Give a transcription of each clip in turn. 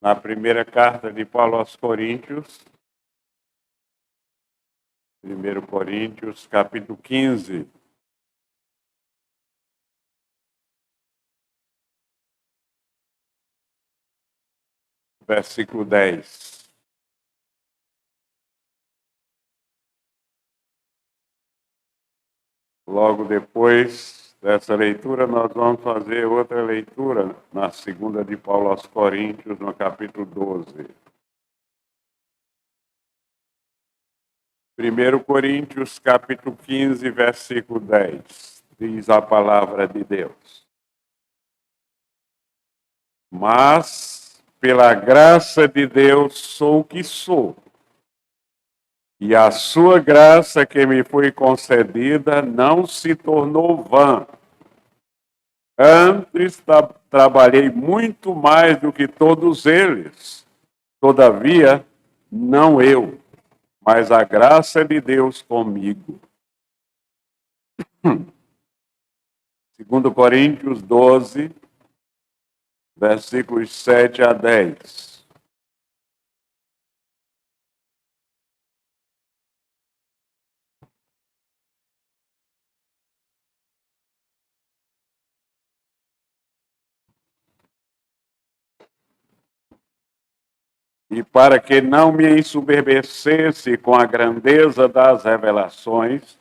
Na primeira carta de Paulo aos Coríntios, 1 Coríntios, capítulo 15. Versículo 10. Logo depois dessa leitura, nós vamos fazer outra leitura na segunda de Paulo aos Coríntios, no capítulo 12. 1 Coríntios, capítulo 15, versículo 10. Diz a palavra de Deus. Mas, pela graça de Deus, sou o que sou. E a sua graça que me foi concedida não se tornou vã. Antes trabalhei muito mais do que todos eles. Todavia, não eu, mas a graça de Deus comigo. 2 Coríntios 12, versículos 7 a 10. E para que não me ensoberbecesse com a grandeza das revelações,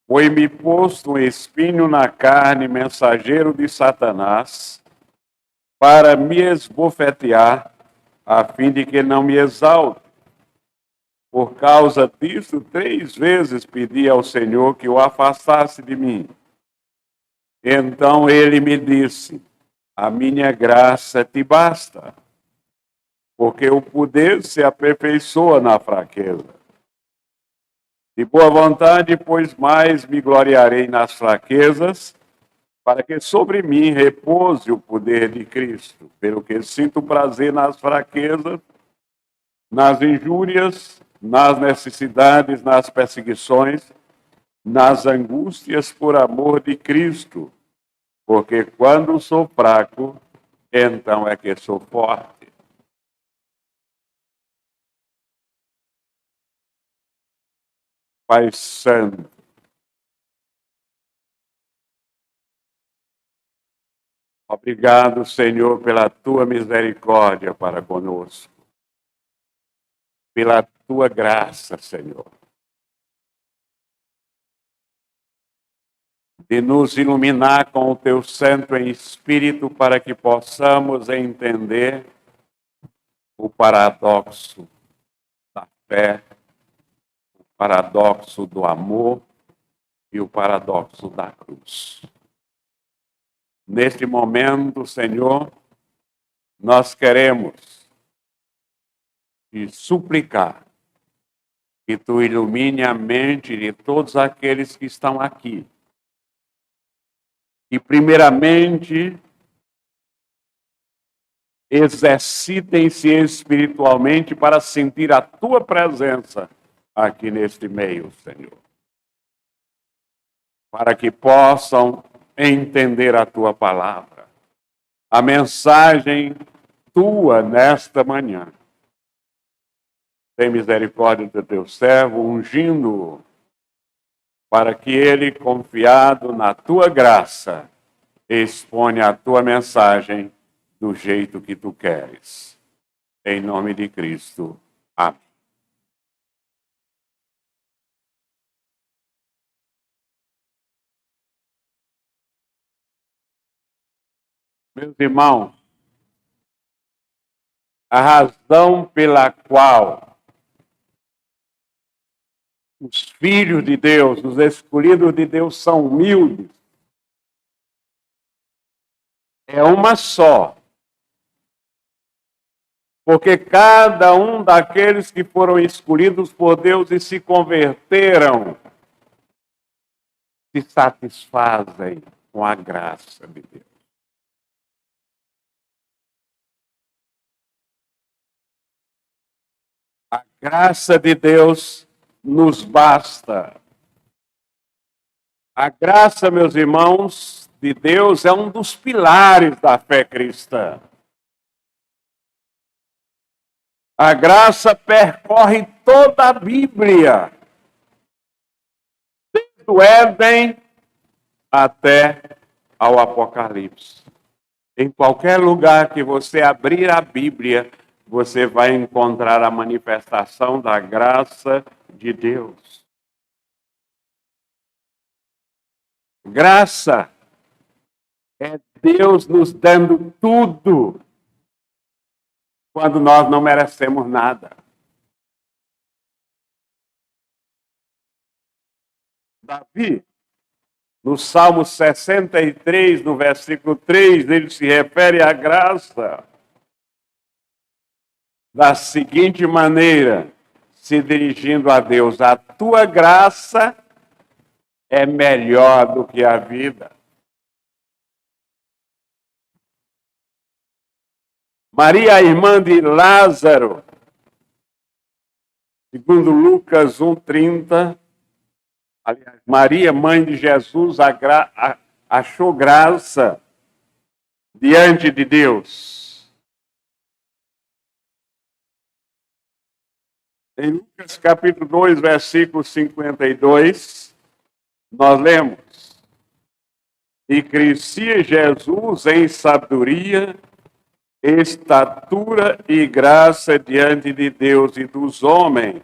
foi-me posto um espinho na carne, mensageiro de Satanás, para me esbofetear, a fim de que não me exalte. Por causa disso, 3 vezes pedi ao Senhor que o afastasse de mim. Então ele me disse: a minha graça te basta, porque o poder se aperfeiçoa na fraqueza. De boa vontade, pois mais me gloriarei nas fraquezas, para que sobre mim repouse o poder de Cristo, pelo que sinto prazer nas fraquezas, nas injúrias, nas necessidades, nas perseguições, nas angústias por amor de Cristo, porque quando sou fraco, então é que sou forte. Pai Santo, obrigado, Senhor, pela tua misericórdia para conosco, pela tua graça, Senhor, de nos iluminar com o teu Santo Espírito para que possamos entender o paradoxo da fé, o paradoxo do amor e o paradoxo da cruz. Neste momento, Senhor, nós queremos te suplicar que tu ilumine a mente de todos aqueles que estão aqui. E, primeiramente, exercitem-se espiritualmente para sentir a tua presença aqui neste meio, Senhor. Para que possam entender a tua palavra, a mensagem tua nesta manhã. Tem misericórdia do teu servo, ungindo-o, para que ele, confiado na tua graça, exponha a tua mensagem do jeito que tu queres. Em nome de Cristo. Amém. Meus irmãos, a razão pela qual os filhos de Deus, os escolhidos de Deus são humildes, é uma só. Porque cada um daqueles que foram escolhidos por Deus e se converteram, se satisfazem com a graça de Deus. A graça de Deus nos basta. A graça, meus irmãos, de Deus é um dos pilares da fé cristã. A graça percorre toda a Bíblia, desde o Éden até ao Apocalipse. Em qualquer lugar que você abrir a Bíblia, você vai encontrar a manifestação da graça de Deus. Graça é Deus nos dando tudo quando nós não merecemos nada. Davi, no Salmo 63, no versículo 3, ele se refere à graça da seguinte maneira, se dirigindo a Deus: a tua graça é melhor do que a vida. Maria, a irmã de Lázaro, segundo Lucas 1,30, aliás, Maria, mãe de Jesus, achou graça diante de Deus. Em Lucas capítulo 2, versículo 52, nós lemos: e crescia Jesus em sabedoria, estatura e graça diante de Deus e dos homens.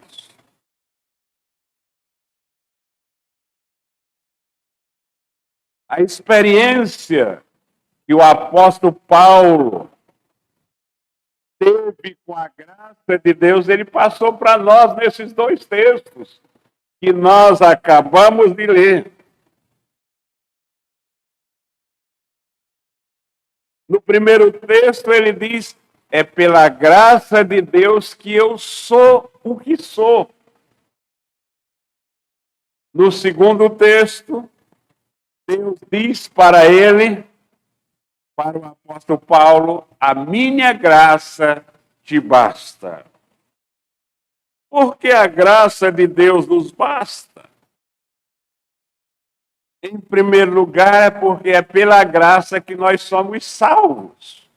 A experiência que o apóstolo Paulo teve com a graça de Deus, ele passou para nós nesses dois textos que nós acabamos de ler. No primeiro texto ele diz: é pela graça de Deus que eu sou o que sou. No segundo texto, Deus diz para ele, para o apóstolo Paulo: a minha graça te basta. Porque a graça de Deus nos basta. Em primeiro lugar, é porque é pela graça que nós somos salvos.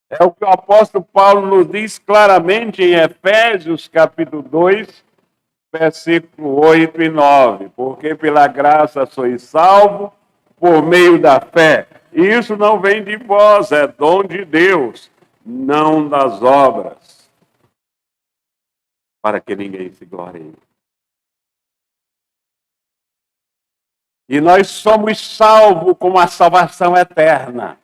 É o que o apóstolo Paulo nos diz claramente em Efésios, capítulo 2, versículo 8 e 9. Porque pela graça sois salvos por meio da fé. E isso não vem de vós, é dom de Deus, não das obras, para que ninguém se glorie. E nós somos salvos com a salvação eterna.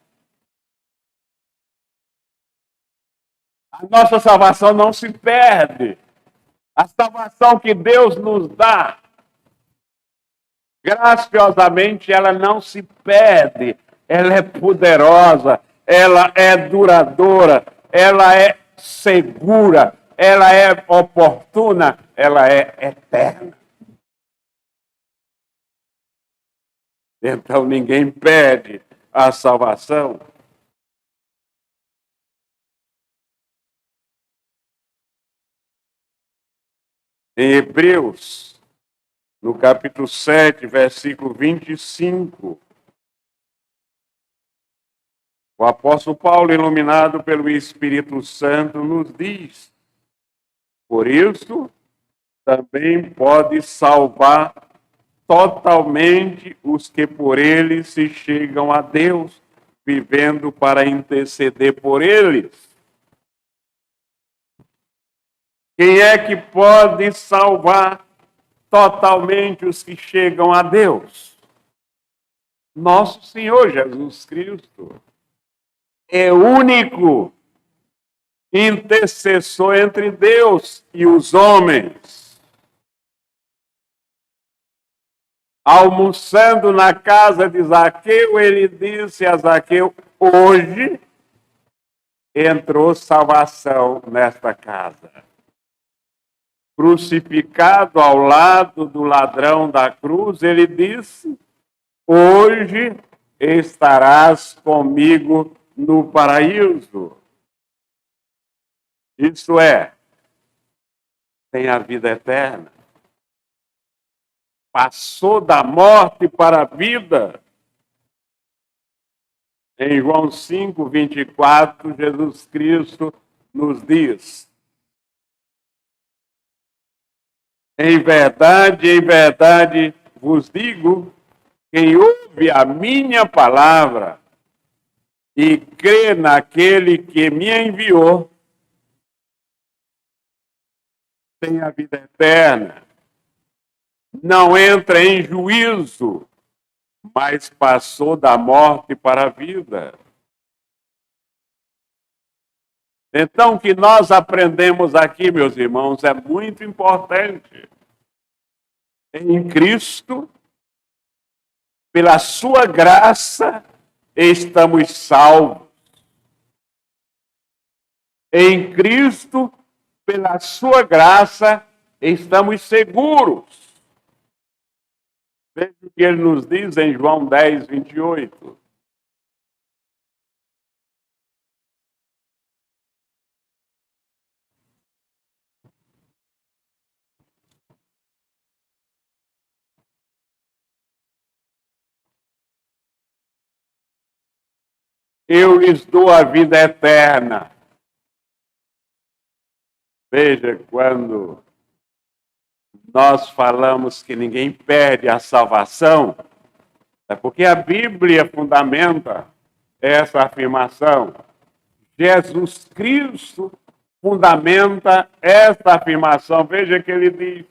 A nossa salvação não se perde. A salvação que Deus nos dá, graciosamente, ela não se perde. Ela é poderosa, ela é duradoura, ela é segura, ela é oportuna, ela é eterna. Então ninguém perde a salvação. Em Hebreus, no capítulo 7, versículo 25, o apóstolo Paulo, iluminado pelo Espírito Santo, nos diz: por isso, também pode salvar totalmente os que por ele se chegam a Deus, vivendo para interceder por eles. Quem é que pode salvar totalmente os que chegam a Deus? Nosso Senhor Jesus Cristo é o único intercessor entre Deus e os homens. Almoçando na casa de Zaqueu, ele disse a Zaqueu: hoje entrou salvação nesta casa. Crucificado ao lado do ladrão da cruz, ele disse: hoje estarás comigo no paraíso. Isso é, tem a vida eterna. Passou da morte para a vida. Em João 5, 24, Jesus Cristo nos diz: em verdade vos digo, quem ouve a minha palavra e crê naquele que me enviou, tem a vida eterna. Não entra em juízo, mas passou da morte para a vida. Então, o que nós aprendemos aqui, meus irmãos, é muito importante. Em Cristo, pela sua graça, estamos salvos. Em Cristo, pela sua graça, estamos seguros. Veja o que ele nos diz em João 10, 28. Eu lhes dou a vida eterna. Veja, quando nós falamos que ninguém perde a salvação, é porque a Bíblia fundamenta essa afirmação. Jesus Cristo fundamenta essa afirmação. Veja que ele diz: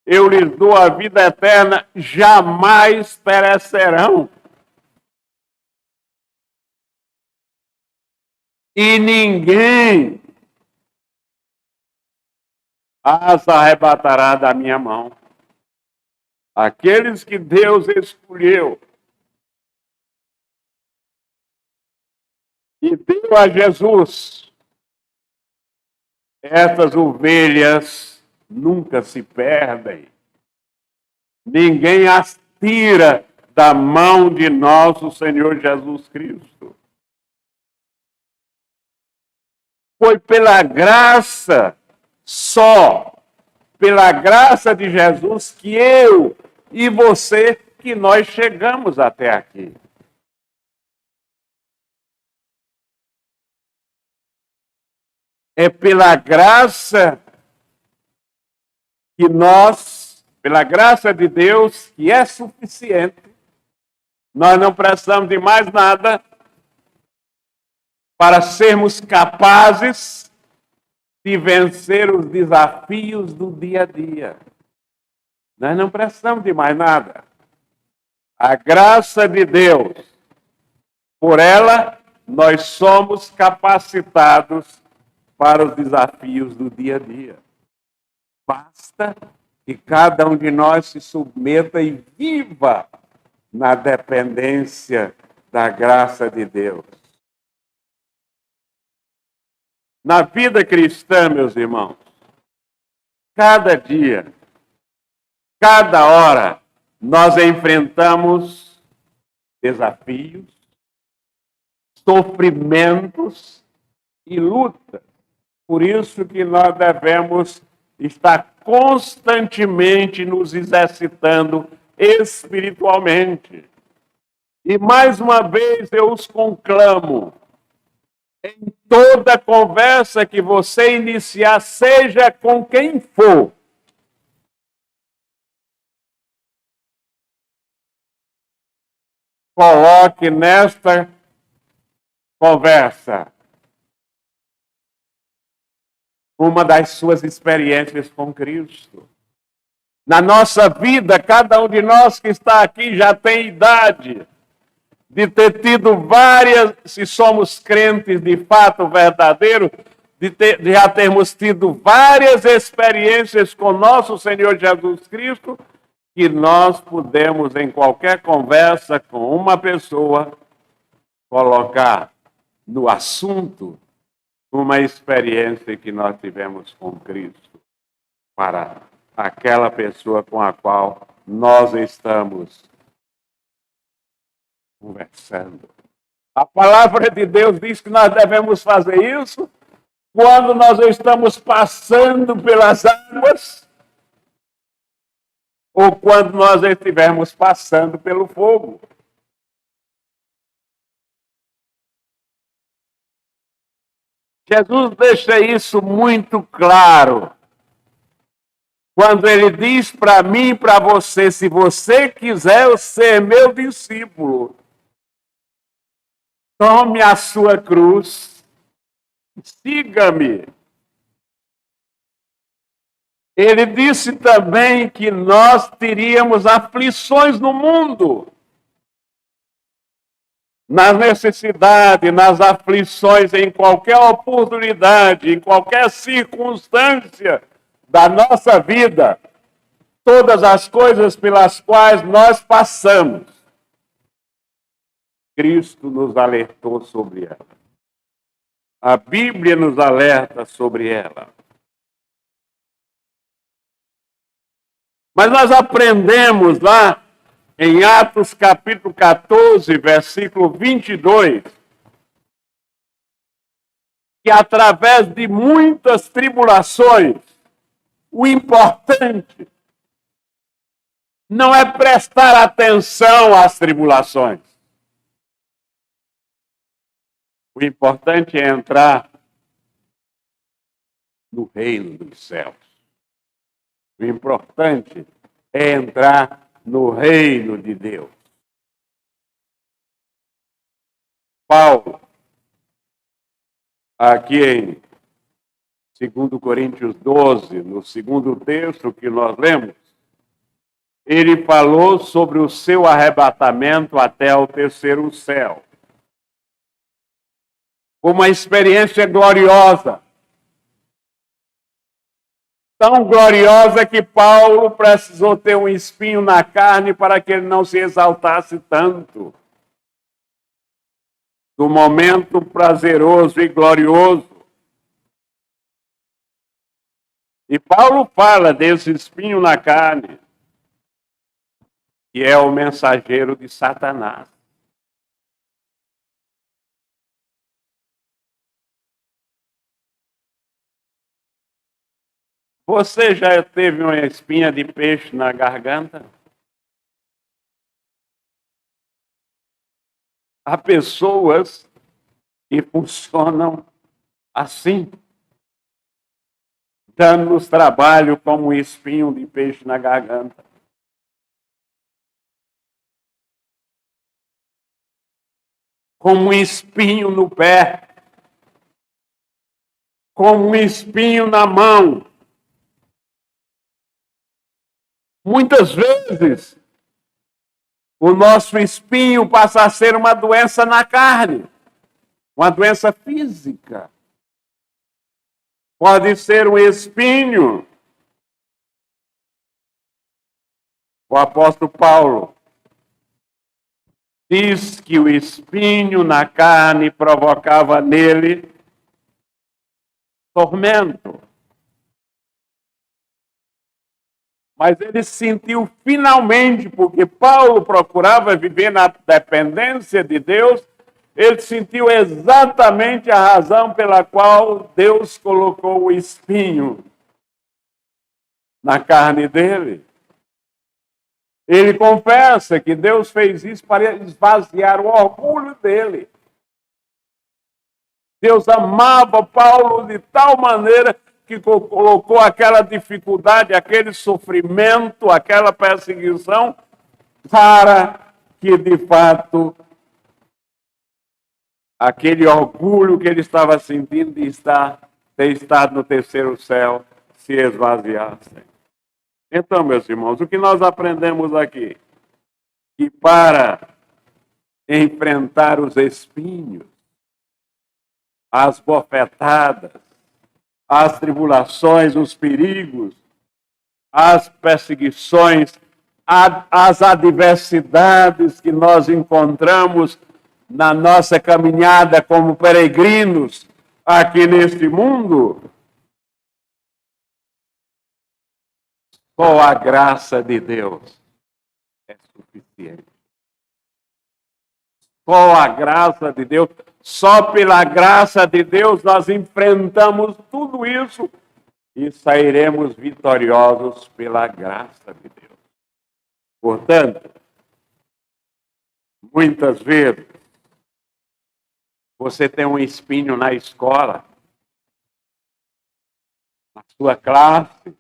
eu lhes dou a vida eterna, jamais perecerão. E ninguém as arrebatará da minha mão. Aqueles que Deus escolheu e deu a Jesus, essas ovelhas nunca se perdem. Ninguém as tira da mão de nosso Senhor Jesus Cristo. Foi pela graça, só pela graça de Jesus, que eu e você, que nós chegamos até aqui. É pela graça que nós, pela graça de Deus, que é suficiente, nós não precisamos de mais nada para sermos capazes de vencer os desafios do dia a dia. Nós não precisamos de mais nada. A graça de Deus, por ela, nós somos capacitados para os desafios do dia a dia. Basta que cada um de nós se submeta e viva na dependência da graça de Deus. Na vida cristã, meus irmãos, cada dia, cada hora, nós enfrentamos desafios, sofrimentos e lutas. Por isso que nós devemos estar constantemente nos exercitando espiritualmente. E mais uma vez eu os conclamo, em toda conversa que você iniciar, seja com quem for, coloque nesta conversa uma das suas experiências com Cristo. Na nossa vida, cada um de nós que está aqui já tem idade de ter tido várias, se somos crentes de fato verdadeiro, de já termos tido várias experiências com nosso Senhor Jesus Cristo, que nós podemos, em qualquer conversa com uma pessoa, colocar no assunto uma experiência que nós tivemos com Cristo, para aquela pessoa com a qual nós estamos conversando. A palavra de Deus diz que nós devemos fazer isso quando nós estamos passando pelas águas ou quando nós estivermos passando pelo fogo. Jesus deixa isso muito claro. Quando ele diz para mim e para você, se você quiser ser meu discípulo, tome a sua cruz, siga-me. Ele disse também que nós teríamos aflições no mundo. Na necessidade, nas aflições, em qualquer oportunidade, em qualquer circunstância da nossa vida, todas as coisas pelas quais nós passamos, Cristo nos alertou sobre ela. A Bíblia nos alerta sobre ela. Mas nós aprendemos lá em Atos capítulo 14, versículo 22, que através de muitas tribulações, o importante não é prestar atenção às tribulações. O importante é entrar no reino dos céus. O importante é entrar no reino de Deus. Paulo, aqui em 2 Coríntios 12, no segundo texto que nós lemos, ele falou sobre o seu arrebatamento até o terceiro céu. Uma experiência gloriosa. Tão gloriosa que Paulo precisou ter um espinho na carne para que ele não se exaltasse tanto. Do momento prazeroso e glorioso. E Paulo fala desse espinho na carne, que é o mensageiro de Satanás. Você já teve uma espinha de peixe na garganta? Há pessoas que funcionam assim, dando-nos trabalho como um espinho de peixe na garganta. Como um espinho no pé, como um espinho na mão. Muitas vezes, o nosso espinho passa a ser uma doença na carne, uma doença física. Pode ser um espinho. O apóstolo Paulo diz que o espinho na carne provocava nele tormento. Mas ele sentiu finalmente, porque Paulo procurava viver na dependência de Deus, ele sentiu exatamente a razão pela qual Deus colocou o espinho na carne dele. Ele confessa que Deus fez isso para esvaziar o orgulho dele. Deus amava Paulo de tal maneira que colocou aquela dificuldade, aquele sofrimento, aquela perseguição, para que, de fato, aquele orgulho que ele estava sentindo de ter estado no terceiro céu se esvaziasse. Então, meus irmãos, o que nós aprendemos aqui? Que para enfrentar os espinhos, as bofetadas, as tribulações, os perigos, as perseguições, as adversidades que nós encontramos na nossa caminhada como peregrinos aqui neste mundo, só a graça de Deus é suficiente. Só a graça de Deus, só pela graça de Deus nós enfrentamos tudo isso e sairemos vitoriosos pela graça de Deus. Portanto, muitas vezes, você tem um espinho na escola, na sua classe,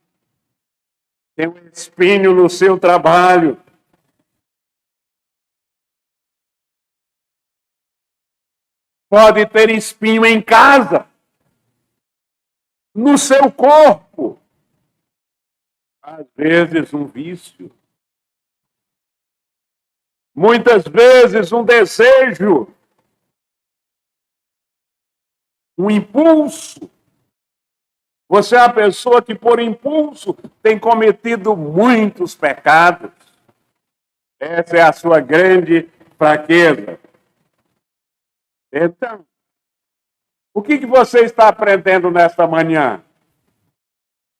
tem um espinho no seu trabalho. Pode ter espinho em casa, no seu corpo. Às vezes um vício. Muitas vezes um desejo. Um impulso. Você é uma pessoa que, por impulso, tem cometido muitos pecados. Essa é a sua grande fraqueza. Então, o que você está aprendendo nesta manhã?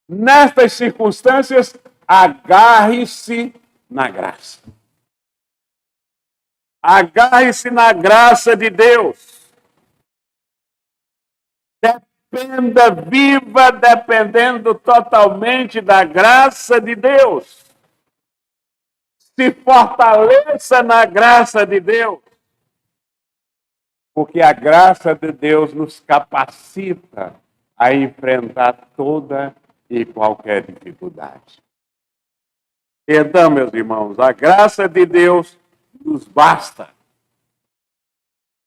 Nestas circunstâncias, agarre-se na graça. Agarre-se na graça de Deus. Viva dependendo totalmente da graça de Deus. Se fortaleça na graça de Deus. Porque a graça de Deus nos capacita a enfrentar toda e qualquer dificuldade. Então, meus irmãos, a graça de Deus nos basta.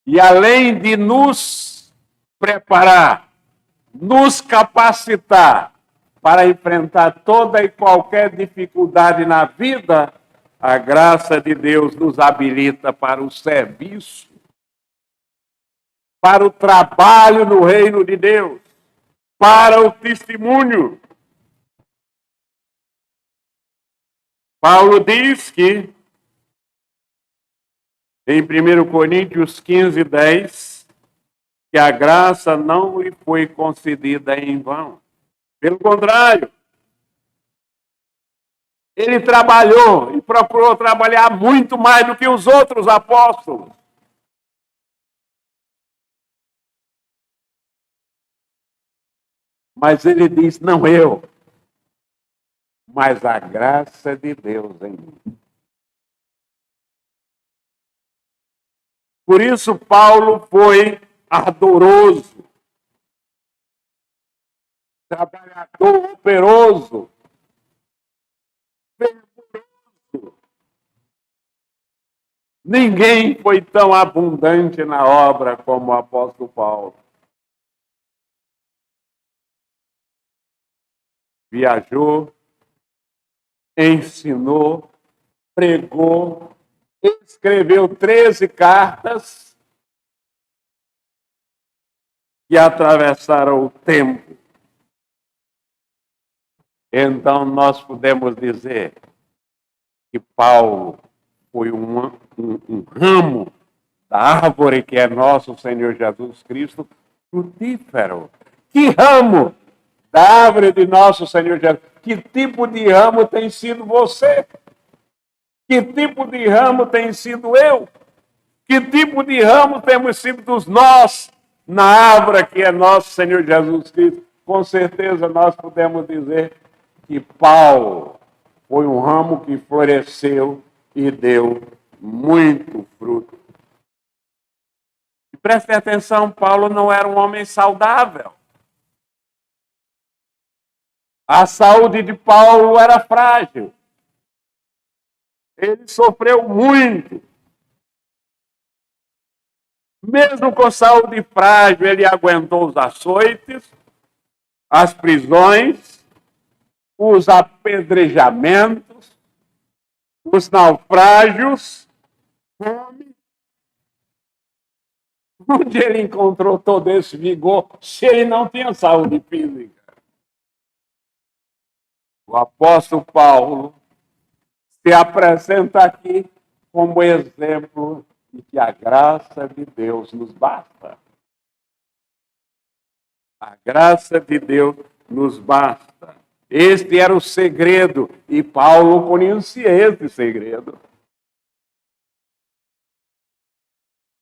E além de nos preparar, nos capacitar para enfrentar toda e qualquer dificuldade na vida, a graça de Deus nos habilita para o serviço, para o trabalho no reino de Deus, para o testemunho. Paulo diz que, em 1 Coríntios 15, 10, que a graça não lhe foi concedida em vão. Pelo contrário, ele trabalhou e procurou trabalhar muito mais do que os outros apóstolos. Mas ele diz, não eu, mas a graça de Deus em mim. Por isso, Paulo foi ardoroso, trabalhador, operoso, fervoroso. Ninguém foi tão abundante na obra como o apóstolo Paulo. Viajou, ensinou, pregou, escreveu 13 cartas que atravessaram o tempo. Então, nós podemos dizer que Paulo foi um ramo da árvore que é nosso Senhor Jesus Cristo, frutífero. Que ramo da árvore de nosso Senhor Jesus? Que tipo de ramo tem sido você? Que tipo de ramo tem sido eu? Que tipo de ramo temos sido nós na árvore que é nosso Senhor Jesus Cristo? Com certeza nós podemos dizer que Paulo foi um ramo que floresceu e deu muito fruto. E prestem atenção, Paulo não era um homem saudável. A saúde de Paulo era frágil. Ele sofreu muito. Mesmo com saúde frágil, ele aguentou os açoites, as prisões, os apedrejamentos, os naufrágios, fome. Onde ele encontrou todo esse vigor se ele não tinha saúde física? O apóstolo Paulo se apresenta aqui como exemplo de que a graça de Deus nos basta. A graça de Deus nos basta. Este era o segredo, e Paulo conhecia esse segredo.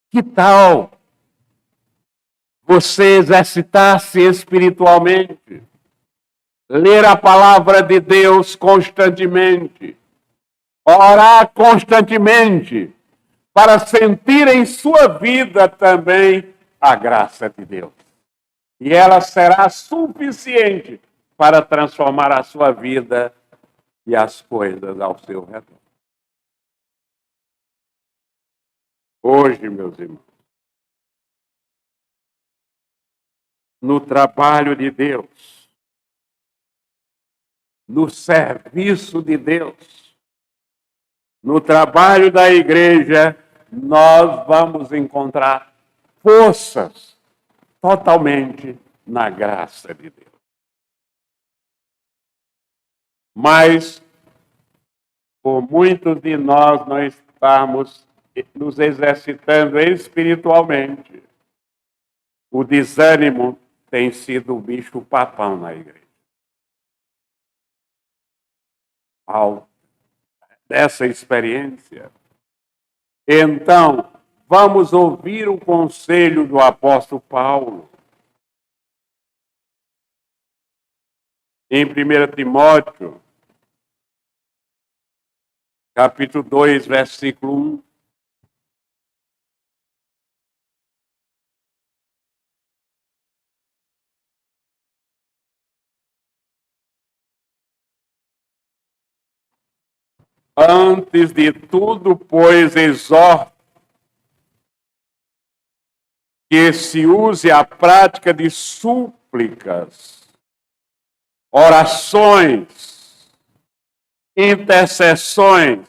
Que tal você exercitar-se espiritualmente? Ler a palavra de Deus constantemente, orar constantemente, para sentir em sua vida também a graça de Deus. E ela será suficiente para transformar a sua vida e as coisas ao seu redor. Hoje, meus irmãos, no trabalho de Deus, no serviço de Deus, no trabalho da igreja, nós vamos encontrar forças totalmente na graça de Deus. Mas, por muitos de nós não estarmos nos exercitando espiritualmente, o desânimo tem sido o bicho-papão na igreja. Ao dessa experiência, então, vamos ouvir o conselho do apóstolo Paulo. Em 1 Timóteo, capítulo 2, versículo 1. Antes de tudo, pois, exorto que se use a prática de súplicas, orações, intercessões,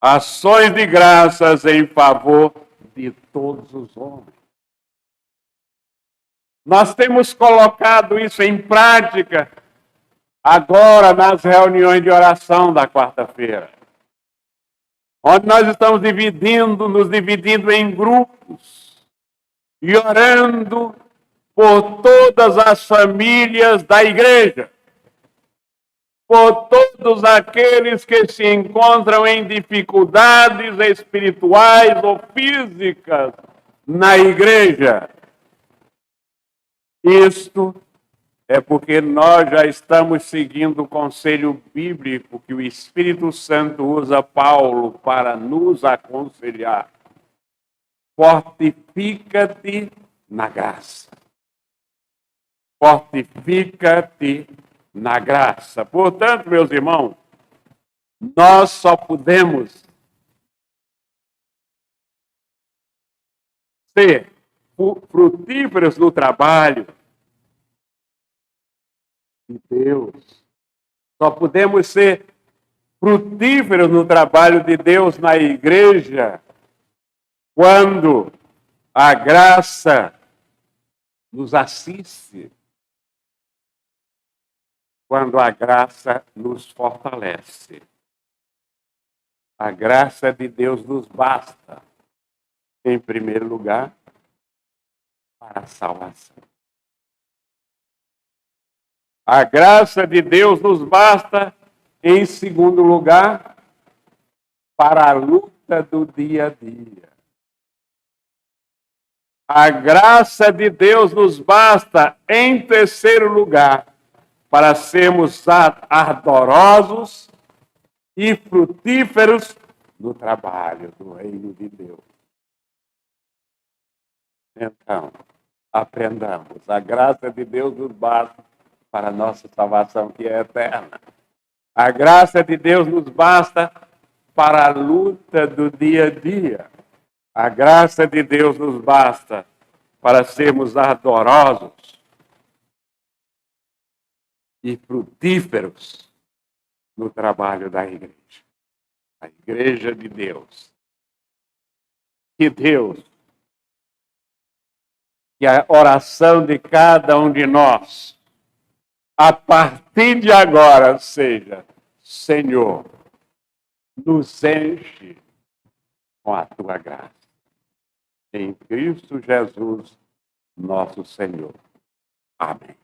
ações de graças em favor de todos os homens. Nós temos colocado isso em prática agora nas reuniões de oração da quarta-feira, onde nós estamos nos dividindo em grupos e orando por todas as famílias da igreja, por todos aqueles que se encontram em dificuldades espirituais ou físicas na igreja. Isto é porque nós já estamos seguindo o conselho bíblico que o Espírito Santo usa Paulo para nos aconselhar. Fortifica-te na graça. Fortifica-te na graça. Portanto, meus irmãos, nós só podemos ser frutíferos no trabalho de Deus. Só podemos ser frutíferos no trabalho de Deus na igreja quando a graça nos assiste, quando a graça nos fortalece. A graça de Deus nos basta, em primeiro lugar, para a salvação. A graça de Deus nos basta, em segundo lugar, para a luta do dia a dia. A graça de Deus nos basta, em terceiro lugar, para sermos ardorosos e frutíferos no trabalho do reino de Deus. Então, aprendamos. A graça de Deus nos basta para a nossa salvação, que é eterna. A graça de Deus nos basta para a luta do dia a dia. A graça de Deus nos basta para sermos ardorosos e frutíferos no trabalho da igreja. A igreja de Deus. Que Deus, que a oração de cada um de nós, a partir de agora, seja: Senhor, nos enche com a tua graça. Em Cristo Jesus, nosso Senhor. Amém.